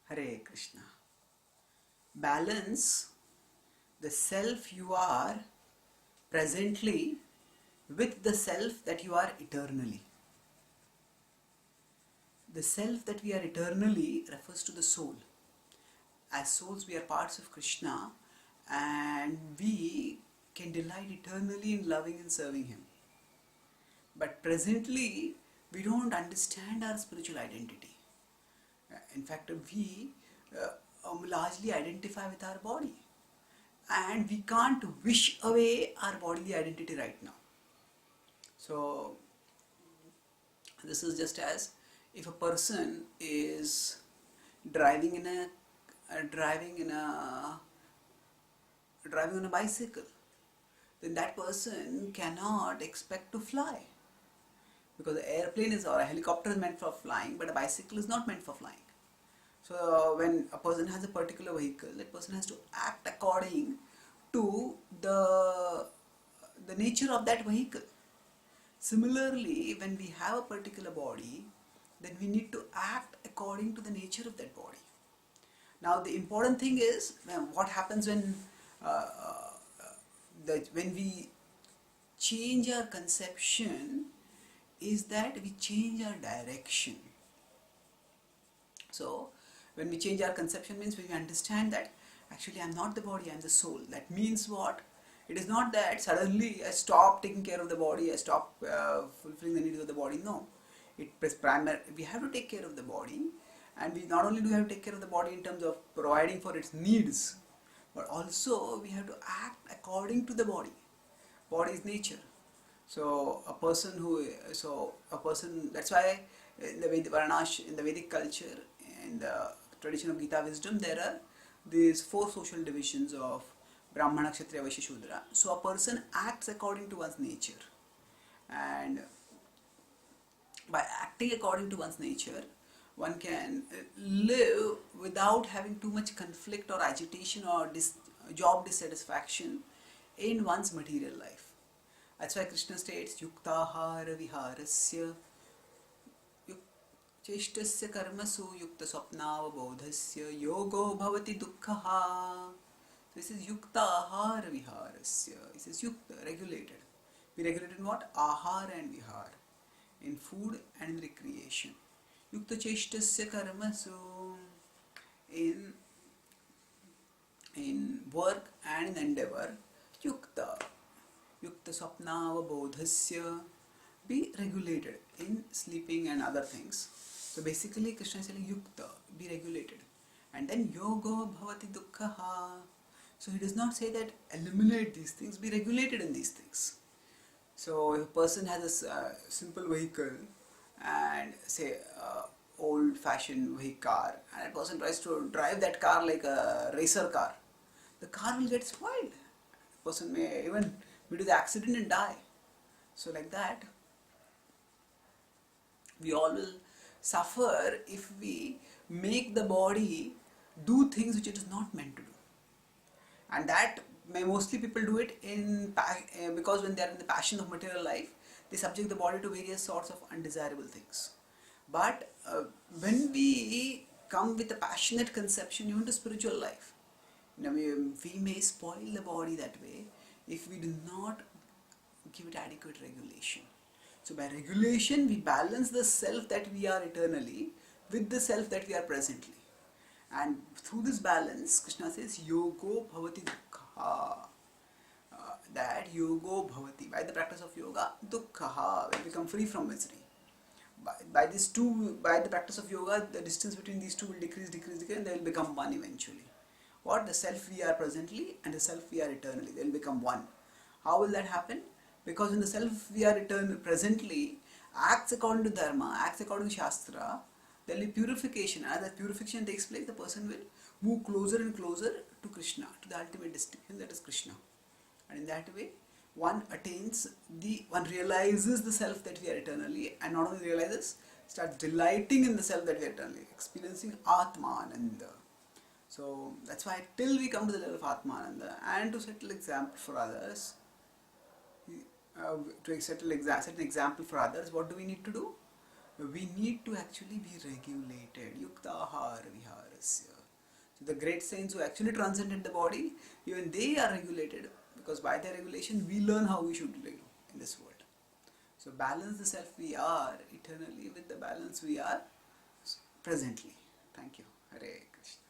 Hare Krishna. Balance the self you are presently with the self that you are eternally. The self that we are eternally refers to the soul. As souls, we are parts of Krishna and we can delight eternally in loving and serving Him. But presently, we don't understand our spiritual identity. In fact, we largely identify with our body, and we can't wish away our bodily identity right now. So this is just as if a person is driving in a driving in a driving on a bicycle, then that person cannot expect to fly, because the airplane is or a helicopter is meant for flying, but a bicycle is not meant for flying. So when a person has a particular vehicle, that person has to act according to the nature of that vehicle. Similarly, when we have a particular body, then we need to act according to the nature of that body. Now, the important thing is what happens uh, when we change our conception is that we change our direction. So, when we change our conception means when we understand that actually I'm not the body, I'm the soul. That means what? It is not that suddenly I stop taking care of the body, I stop fulfilling the needs of the body. No, it is primary. We have to take care of the body, and we not only do have to take care of the body in terms of providing for its needs, but also we have to act according to the body. Body is nature. So a person. That's why in the in the Vedic culture, in the tradition of Gita wisdom, there are these four social divisions of Brahmana, Kshatriya, Vaishya, Shudra. So a person acts according to one's nature, and by acting according to one's nature, one can live without having too much conflict or agitation or job dissatisfaction in one's material life. That's why Krishna states, Yuktahara viharasya चेष्टस्य कर्मसु युक्त स्वप्नावबोधस्य योगो भवति दुःखः. This is yukta ahar viharasya. This is yukta, regulated. We regulated in what? Ahar and vihar. In food and in recreation. Yukta cheshtasya karmasu. In work and in endeavor. Yukta. Yukta swapnavabodhasya. Be regulated in sleeping and other things. So basically Krishna is saying yukta, be regulated. And then yogo bhavati dukkha. So he does not say that eliminate these things, be regulated in these things. So if a person has a simple vehicle and say old fashioned car, and a person tries to drive that car like a racer car, the car will get spoiled. The person may even be to the accident and die. So like that, we all will suffer if we make the body do things which it is not meant to do. And that mostly people do it because when they are in the passion of material life, they subject the body to various sorts of undesirable things. But when we come with a passionate conception even to spiritual life, we may spoil the body that way if we do not give it adequate regulation. So by regulation, we balance the self that we are eternally with the self that we are presently. And through this balance, Krishna says, Yogo bhavati dukkha. That yogo bhavati, by the practice of yoga, dukkha, we become free from misery. By the practice of yoga, the distance between these two will decrease, and they will become one eventually. What? The self we are presently and the self we are eternally, they will become one. How will that happen? Because when the self we are presently acts according to dharma, acts according to shastra, there will be purification. As that purification takes place, the person will move closer and closer to Krishna, to the ultimate destination, that is Krishna. And in that way, one realizes the self that we are eternally, and not only realizes, starts delighting in the self that we are eternally, experiencing Atmananda. So that's why till we come to the level of Atmananda and to set an example for others, set an example for others, what do we need to do? we need to actually be regulated. Yuktahar viharasya. So the great saints who actually transcended the body, even they are regulated, because by their regulation we learn how we should live in this world. So balance the self we are eternally with the balance we are presently. Thank you. Hare Krishna.